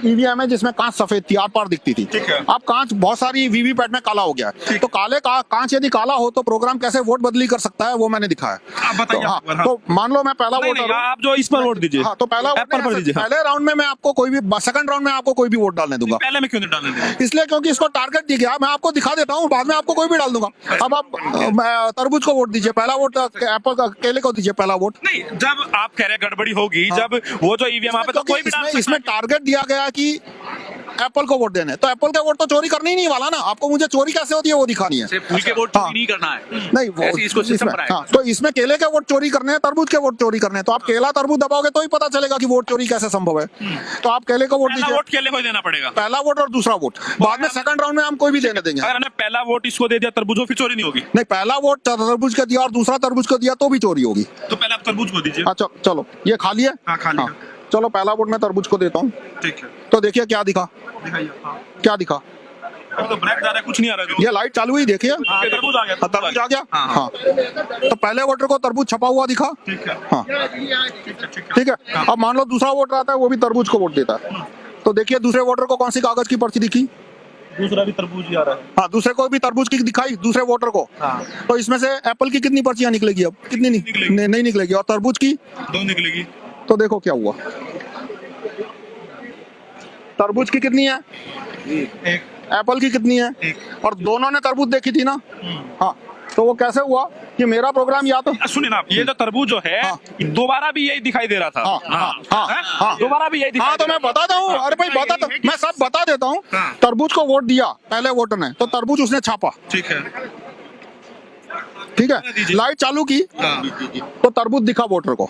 EVM है जिसमें कांच सफेद थी, आर पार दिखती थी। ठीक है। अब कांच बहुत सारी वीवीपैट में काला हो गया है, तो काले का कांच यदि काला हो तो प्रोग्राम कैसे वोट बदली कर सकता है वो मैंने दिखाया। आप बताइए तो, हाँ, आप, हाँ। तो मान लो मैं पहला नहीं, वोटर नहीं, हूं। आप जो इस पर वोट दीजिए। हाँ, तो पहला ऐप पर दीजिए। हाँ। पहले राउंड में मैं आपको कोई भी, सेकंड राउंड में आपको कोई भी वोट डालने दूंगा। पहले में क्यों नहीं डालने देंगे? इसलिए क्योंकि इसको टारगेट दिया गया, मैं आपको दिखा देता हूँ, बाद में आपको कोई भी डाल दूंगा। अब आप तरबूज को वोट दीजिए, पहला वोट एप्पल का, केले को दीजिए पहला वोट। नहीं, जब आप कह रहे हैं गड़बड़ी होगी, जब वो जो ईवीएम आप तो कोई भी डाल सकता इसमें टारगेट दिया गया कि एप्पल को वोट देने, तो एप्पल का वोट तो चोरी करने ही नहीं वाला ना, आपको मुझे चोरी कैसे होती है वो दिखानी है। फूल के वोट चोरी नहीं करना है, नहीं वो ऐसे इसको सिस्टम इसमें, बनाया। हाँ, तो इसमें केले के वोट चोरी करने हैं, तरबूज के वोट चोरी करने हैं, तो आप केला तरबूज दबाओगे तो ही पता चलेगा कि वोट चोरी कैसे संभव है। तो आप केले को वोट पहला दीजिए, वोट केले को ही देना पड़ेगा। पहला वोट और दूसरा वोट, बाद में सेकंड राउंड में हम कोई भी देने देंगे। अगर हमने पहला वोट इसको दे दिया तरबूज को, फिर चोरी नहीं होगी। नहीं, पहला वोट तरबूज को दिया और दूसरा तरबूज को दिया तो भी चोरी होगी। तो पहले आप तरबूज को दीजिए। अच्छा चलो, ये खा लिया। हाँ, खा लिया। चलो पहला वोट मैं तरबूज को देता हूँ। ठीक है, तो देखिए क्या दिखा, दिखाइए। हाँ, क्या दिखा, अब तो ब्लैक जा रहा है, कुछ नहीं आ रहा है जो। ये लाइट चालू हुई, देखिए। हाँ, तरबूज आ गया। हाँ, तरबूज आ गया। हाँ, हाँ, तो पहले वोटर को तरबूज छपा हुआ दिखा। ठीक है। हाँ, ठीक है। अब मान लो दूसरा वोटर आता है, वो भी तरबूज को वोट देता है, तो देखिए दूसरे वोटर को कौन सी कागज की पर्ची दिखी। दूसरा भी तरबूज ही आ रहा है। हाँ, दूसरे को भी तरबूज की दिखाई, दूसरे वोटर को। हाँ। तो इसमें से एप्पल की कितनी पर्चियां निकलेगी, अब कितनी निकलेगी। नहीं निकलेगी, और तरबूज की दो निकलेगी। तो देखो क्या हुआ, तरबूज की कितनी है, एक। एप्पल की कितनी है, एक। और दोनों ने तरबूज देखी थी ना। हाँ, तो वो कैसे हुआ कि मेरा प्रोग्राम या तो, सुनिए ना, ये जो तरबूज जो है, हाँ। दोबारा भी यही दिखाई दे रहा था। हाँ, हाँ, हाँ, हैं? हाँ। दोबारा भी यही दिखाई हाँ, तो दे मैं रहा था। बताता हूँ, अरे भाई बताता, मैं सब बता देता हूँ। हाँ। तरबूज को वोट दिया पहले वोटर ने, तो तरबूज उसने छापा, ठीक है। ठीक है, लाइट चालू की हाँ। तो तरबूज दिखा वोटर को।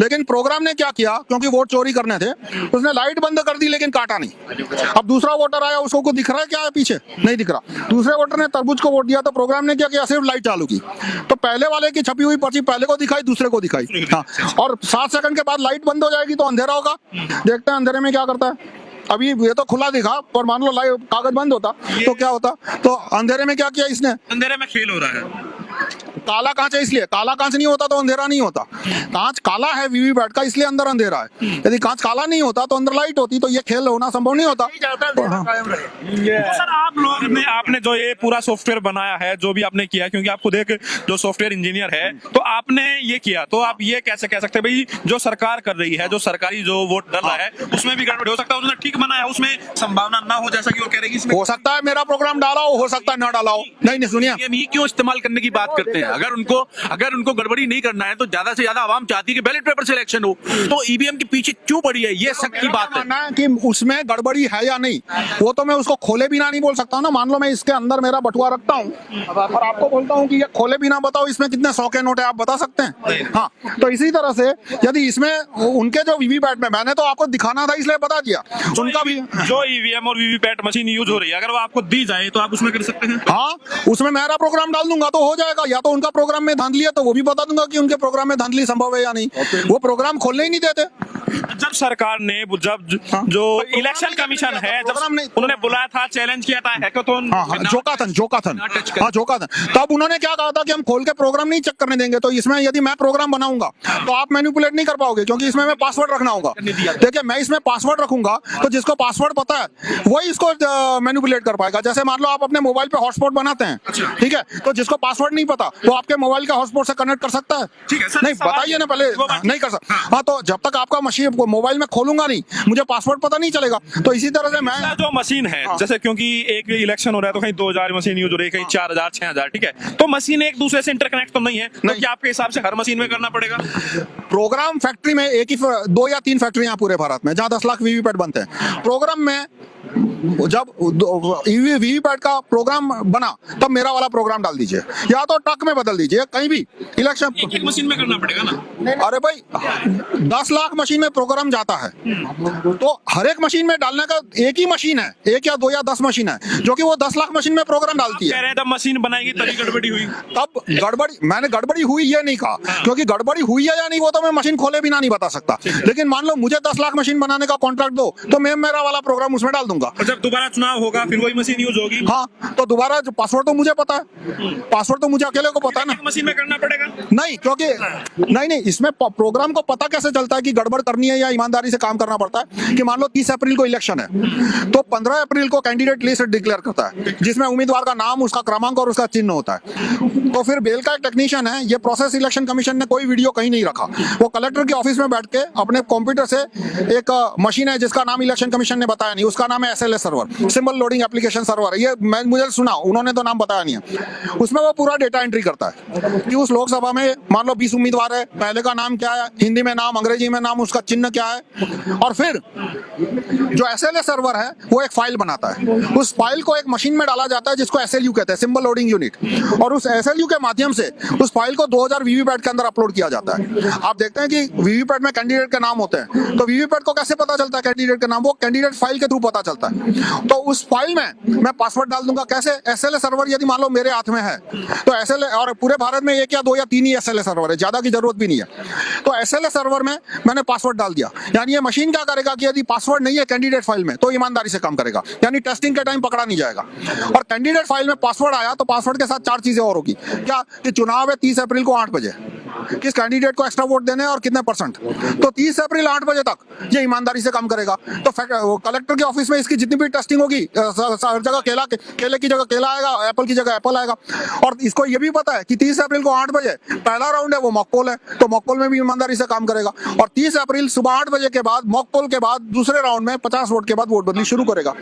लेकिन प्रोग्राम ने क्या किया, क्योंकि वोट चोरी करने थे, उसने लाइट बंद कर दी लेकिन काटा नहीं। अब दूसरा वोटर आया, उसको कुछ दिख रहा है क्या है पीछे, नहीं दिख रहा। दूसरे वोटर ने तरबूज को वोट दिया, तो प्रोग्राम ने क्या किया, सिर्फ लाइट चालू की, तो पहले वाले की छपी हुई पर्ची पहले को दिखाई, दूसरे को दिखाई। हाँ, और 7 सेकंड के बाद लाइट बंद हो जाएगी तो अंधेरा होगा। देखते हैं अंधेरे में क्या करता है। अभी ये तो खुला दिखा, पर मान लो लाइट कागज बंद होता तो क्या होता। तो अंधेरे में क्या किया इसने, अंधेरे में खेल हो रहा है। काला कांच है इसलिए, काला कांच नहीं होता तो अंधेरा नहीं होता। कांच काला है वीवीपैट का, इसलिए अंदर अंधेरा है। यदि कांच काला नहीं होता तो अंदर लाइट होती, तो ये खेल होना संभव नहीं होता। तो सर आप लोग ने, आपने जो ये पूरा सॉफ्टवेयर बनाया है, जो भी आपने किया, क्योंकि आप खुद एक जो सॉफ्टवेयर इंजीनियर है, तो आपने ये किया, तो आप ये कैसे कह सकते हैं भाई जो सरकार कर रही है, जो सरकारी जो वोट डल रहा है, उसमें भी गड़बड़ हो सकता है, उन्होंने ठीक बनाया, उसमें संभावना ना हो जैसा कि वो कह रहे हैं इसमें हो सकता है मेरा प्रोग्राम डाला हो सकता है ना डाला हो। नहीं नहीं, सुनिए, ये क्यों इस्तेमाल करने की बात करते हैं? अगर उनको गड़बड़ी नहीं करना है तो ज्यादा से ज्यादा आवाम चाहती है कि बैलेट पेपर सिलेक्शन हो, तो ईवीएम के पीछे क्यों पड़ी है? ये सख्त की बात है। मानना है कि उसमें गड़बड़ी है या नहीं, वो तो मैं उसको खोले बिना नहीं बोल सकता ना। मान लो मैं इसके अंदर मेरा बटुआ रखता हूँ और आपको बोलता हूँ कि ये खोले बिना बताओ इसमें कितने 100 के नोट है, आप बता सकते हैं। हाँ, तो इसी तरह से यदि इसमें उनके जो वीवीपैट में, मैंने तो आपको दिखाना था इसलिए बता दिया, उनका भी जो ईवीएम और वीवीपैट मशीन यूज हो रही है, अगर वो आपको दी जाए तो आप उसमें कर सकते हैं। हाँ, उसमें मेरा प्रोग्राम डाल दूंगा तो हो जाएगा, या तो उनका प्रोग्राम में धांधली है तो वो भी बता दूंगा कि उनके प्रोग्राम में धांधली संभव है या नहीं। वो प्रोग्राम खोलने ही नहीं देते। जब सरकार ने जो इलेक्शन कमीशन है, जब उन्होंने बुलाया था, चैलेंज किया था हैकाथन, जोकाथन, तब उन्होंने क्या कहा था कि हम खोल के प्रोग्राम नहीं चेक करने देंगे। तो इसमें यदि मैं प्रोग्राम बनाऊंगा तो आप मैनिपुलेट नहीं कर पाओगे, क्योंकि इसमें मैं पासवर्ड रखना होगा। देखिए, मैं इसमें पासवर्ड रखूंगा तो जिसको पासवर्ड पता है वही इसको मैनिपुलेट कर पाएगा। जैसे मान लो आप अपने मोबाइल पे हॉटस्पॉट बनाते हैं, ठीक है, तो जिसको पासवर्ड नहीं पता वो आपके मोबाइल के हॉटस्पॉट से कनेक्ट कर सकता है। नहीं, बताइए ना पहले, नहीं कर सकता। हाँ, तो जब तक आपका मशीन मोबाइल में खोलूंगा नहीं, मुझे पासवर्ड पता नहीं चलेगा। तो इसी तरह से मैं जो मशीन है, जैसे क्योंकि एक इलेक्शन हो रहा है तो कहीं 2000 मशीन यूज हो रही है, कहीं 4000 6000, ठीक है, तो मशीन एक दूसरे से इंटरकनेक्ट तो नहीं है, तो क्या आपके हिसाब से हर मशीन में करना पड़ेगा? प्रोग्राम फैक्ट्री में एक ही 2 या 3 फैक्ट्री पूरे भारत में जहां 10 लाख वीवीपैट बनते हैं। प्रोग्राम में जब वीवीपैट का प्रोग्राम बना तब मेरा वाला प्रोग्राम डाल दीजिए, या तो ट्रक में बदल दीजिए, कहीं भी इलेक्शन एक मशीन में करना पड़ेगा ना। अरे भाई 10 लाख मशीन में प्रोग्राम जाता है, तो हर एक मशीन में डालने का एक ही मशीन है, 1 या 2 या 10 मशीन है जो कि वो 10 लाख मशीन में प्रोग्राम डालती है। जब मशीन बनाएगी तभी गड़बड़ी हुई, तब गड़बड़ी, मैंने गड़बड़ी हुई ये नहीं कहा, क्योंकि गड़बड़ी हुई है या नहीं वो तो मैं मशीन खोले बिना नहीं बता सकता। लेकिन मान लो मुझे 10 लाख मशीन बनाने का कॉन्ट्रैक्ट दो, तो मैं मेरा वाला प्रोग्राम उसमें डाल दूंगा। दूंगा। और जब दोबारा चुनाव होगा फिर वही मशीन यूज होगी। हाँ, तो दोबारा जो पासवर्ड तो मुझे पता है, पासवर्ड तो मुझे अकेले को पता है ना। मशीन में करना पड़ेगा। नहीं, क्योंकि नहीं इसमें प्रोग्राम को पता कैसे चलता है कि गड़बड़ करनी है या ईमानदारी से काम करना पड़ता है कि मान लो 30 अप्रैल को इलेक्शन है तो 15 अप्रैल को कैंडिडेट लिस्ट डिक्लेयर करता है जिसमें उम्मीदवार का नाम, उसका क्रमांक और उसका चिन्ह होता है। तो फिर बेल का एक टेक्नीशियन है, ये प्रोसेस इलेक्शन कमीशन ने कोई वीडियो कहीं नहीं रखा, वो कलेक्टर के ऑफिस में बैठ के अपने कंप्यूटर से एक मशीन है जिसका नाम इलेक्शन कमीशन ने बताया नहीं, उसका नाम है SLS server, symbol loading application server है। ये मैं मुझे सुना, उन्होंने तो नाम बताया नहीं है। उसमें वो पूरा डेटा एंट्री करता है कि उस लोकसभा में मान लो 20 उम्मीदवार है, पहले का नाम क्या है, हिंदी में नाम, अंग्रेजी में नाम, उसका चिन्ह क्या है, और फिर जो SLS सर्वर है वो एक फाइल बनाता है। उस फाइल को एक मशीन में डाला जाता है जिसको SLU कहते हैं, सिंबल लोडिंग यूनिट, और उस SLU के माध्यम से उस फाइल को 2000 वीवीपैट के अंदर अपलोड किया जाता है। आप देखते हैं कि वीवीपैट में कैंडिडेट के नाम होते हैं, तो वीवीपैट को कैसे पता चलता है कैंडिडेट का नाम? वो कैंडिडेट फाइल के थ्रू पता चलता है। तो उस फाइल में मैं पासवर्ड डाल दूंगा कैसे? SLS सर्वर यदि मान लो मेरे हाथ में है तो SLS, और पूरे भारत में 1 या 2 या 3 ही SLS सर्वर है, ज्यादा की जरूरत भी नहीं है, तो SLS सर्वर में मैंने पासवर्ड डाल दिया। यानी ये मशीन क्या करेगा कि यदि पासवर्ड नहीं है कैंडिडेट फाइल में तो ईमानदारी से काम करेगा, यानी टेस्टिंग के टाइम पकड़ा नहीं जाएगा। और कैंडिडेट फाइल में पासवर्ड आया तो पासवर्ड के साथ 4 चीजें और होगी। क्या? कि चुनाव है 30 अप्रैल को 8 बजे, किस कैंडिडेट को एक्स्ट्रा वोट देने हैं और कितने %, तो 30 अप्रैल 8 बजे तक ये ईमानदारी से काम करेगा। तो कलेक्टर के ऑफिस में इसकी जितनी भी टेस्टिंग होगी, हर जगह केले की जगह केला आएगा, एप्पल की जगह एप्पल आएगा। और इसको ये भी पता है कि 30 अप्रैल को 8 बजे पहला राउंड है वो मॉक पोल है, तो मॉक पोल में भी ईमानदारी से काम करेगा। और 30 अप्रैल सुबह 8 बजे के बाद मॉक पोल के बाद दूसरे राउंड में 50 वोट के बाद वोट बदली शुरू करेगा।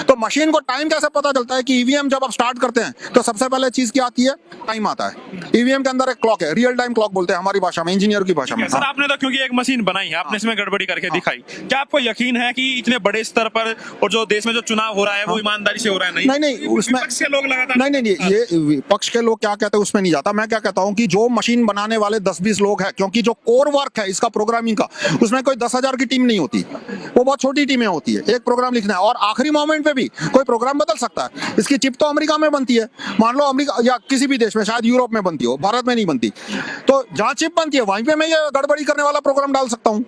तो मशीन को टाइम कैसे पता चलता है कि ईवीएम जब आप स्टार्ट करते हैं तो सबसे पहले चीज क्या आती है? टाइम आता है। ईवीएम के अंदर एक क्लॉक है, रियल टाइम क्लॉक बोलते हैं हमारी भाषा में, इंजीनियर की भाषा में। सर आपने तो क्योंकि एक मशीन बनाई है, आपने इसमें गड़बड़ी करके दिखाई, क्या आपको यकीन है कि इतने बड़े स्तर पर और जो देश में जो चुनाव हो रहा है वो ईमानदारी से हो रहा है? नहीं, उसमें विपक्ष के लोग लगातार नहीं, ये विपक्ष के लोग क्या कहते हैं उसमें नहीं जाता। मैं क्या कहता हूं कि जो मशीन बनाने वाले 10-20 लोग हैं, क्योंकि जो कोर वर्क है इसका प्रोग्रामिंग का, उसमें कोई 10,000 की टीम नहीं होती, वो बहुत छोटी टीमें होती है। एक प्रोग्राम लिखना है और आखिरी मोमेंट पे भी कोई प्रोग्राम बदल सकता है। इसकी चिप तो अमेरिका में बनती है, मान लो अमेरिका या किसी भी देश में, शायद यूरोप में बनती हो, भारत में नहीं बनती, तो जहां चिप बनती है वहीं पे मैं ये गड़बड़ी करने वाला प्रोग्राम डाल सकता हूं।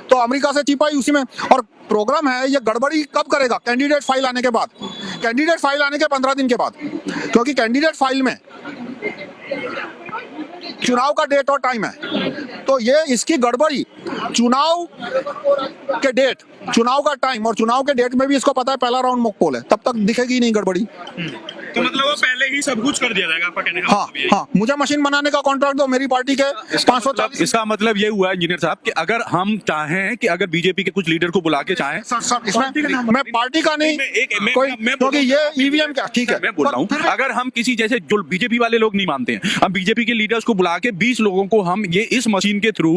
तो अमेरिका से चिप आई उसी में, और प्रोग्राम है ये गड़बड़ी कब करेगा? कैंडिडेट फाइल आने के बाद, कैंडिडेट फाइल आने के 15 दिन के बाद, क्योंकि कैंडिडेट फाइल में चुनाव का डेट और टाइम है। तो ये इसकी गड़बड़ी चुनाव के डेट, चुनाव का टाइम और चुनाव के डेट में भी इसको पता है पहला राउंड मॉक पोल है, तब तक दिखेगी नहीं गड़बड़ी। तो मतलब वो पहले ही सब कुछ कर दिया जाएगा आपका कहने का हाँ मतलब ये है। हाँ, मुझे मशीन बनाने का कॉन्ट्रैक्ट दो, मेरी पार्टी के 540। इसका मतलब ये हुआ इंजीनियर साहब कि अगर हम चाहें कि अगर बीजेपी के कुछ लीडर को बुला के चाहें, सर इसमें मैं पार्टी का नहीं कोई, क्योंकि ये ईवीएम का ठीक है, मैं बोल रहा हूँ अगर हम किसी जैसे जो बीजेपी वाले लोग नहीं मानते हैं, हम बीजेपी के लीडर्स को बुला के 20 लोगों को हम ये इस मशीन के थ्रू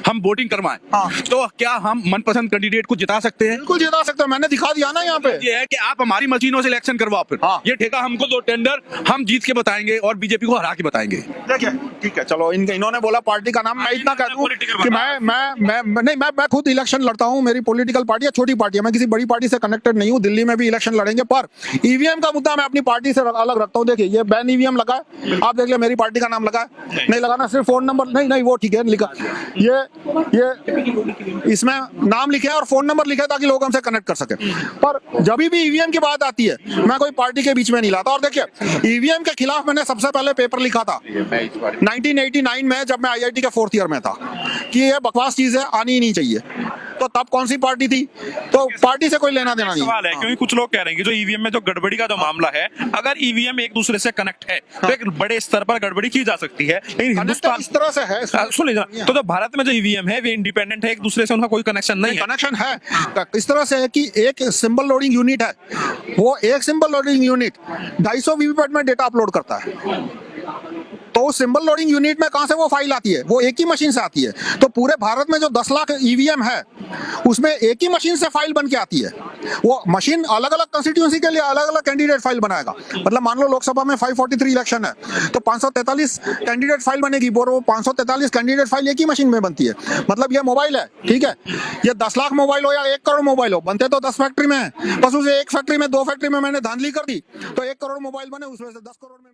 हम वोटिंग करवाएं, तो क्या हम मनपसंद कैंडिडेट को जिता सकते हैं? बिल्कुल जिता सकते हैं, मैंने दिखा दिया ना यहाँ पे। ये है कि आप हमारी मशीनों से इलेक्शन करवाओ, फिर ये ठेका हमको दो, टेंडर हम जीत के बताएंगे और बीजेपी को हरा के बताएंगे। देखिए ठीक है, चलो इन्होंने बोला पार्टी का नाम, मैं इतना कह दूं कि मैं खुद इलेक्शन लड़ता हूं, मेरी पॉलिटिकल पार्टी है, छोटी पार्टी है, मैं किसी बड़ी पार्टी से कनेक्टेड नहीं हूं, दिल्ली में भी इलेक्शन लड़ेंगे, पर ईवीएम का मुद्दा मैं अपनी पार्टी से अलग रखता हूं। देखिए ये बैन ईवीएम लगा है, आप देख ले मेरी पार्टी का नाम लगा है, नहीं लगाना, सिर्फ फोन नंबर नहीं वो ठीक है लिखा, ये इसमें नाम लिखे और फोन नंबर लिखे ताकि लोग हमसे कनेक्ट कर सके। पर जब भी ईवीएम की बात आती है मैं कोई पार्टी के बीच में नहीं लाता। और देखिए ईवीएम के खिलाफ मैंने सबसे पहले पेपर लिखा था 1989 में, जब मैं IIT के 4th ईयर में था, कि ये बकवास चीज है, आनी ही नहीं चाहिए। तो तब कौन सी पार्टी थी? तो पार्टी से कोई लेना देना नहीं। सवाल है क्योंकि कुछ लोग कह रहे हैं कि जो ईवीएम में जो गड़बड़ी का जो मामला है, अगर ईवीएम एक दूसरे से कनेक्ट है तो एक बड़े स्तर पर गड़बड़ी की जा सकती है, लेकिन हिंदुस्तान इस तरह से है, सुन लीजिए, तो जो भारत में जो ईवीएम है वे इंडिपेंडेंट है, एक दूसरे से उनका कोई कनेक्शन नहीं है। कनेक्शन है इस तरह से है कि एक सिंबल लोडिंग यूनिट है, वो एक सिंबल लोडिंग यूनिट 250 वीवीपैट में डेटा अपलोड करता है। तो उस सिंबल लोडिंग यूनिट में कहां से वो फाइल आती है? वो एक ही मशीन से आती है। तो पूरे भारत में जो 10 लाख ईवीएम है उसमें एक ही मशीन से फाइल बन के आती है। वो मशीन अलग अलग कंस्टिट्यूएंसी के लिए अलग अलग कैंडिडेट फाइल बनाएगा। मतलब मान लो लोकसभा में 543 इलेक्शन है तो 543 कैंडिडेट फाइल बनेगी, और वो 543 कैंडिडेट फाइल एक ही मशीन में बनती है। मतलब ये मोबाइल है, ठीक है, ये 10 लाख मोबाइल हो या 1 करोड़ मोबाइल हो, बनते तो 10 फैक्ट्री में है, बस उसे एक फैक्ट्री में 2 फैक्ट्री में मैंने धांधली कर दी तो 1 करोड़ मोबाइल बने, उसमें से 10 करोड़ में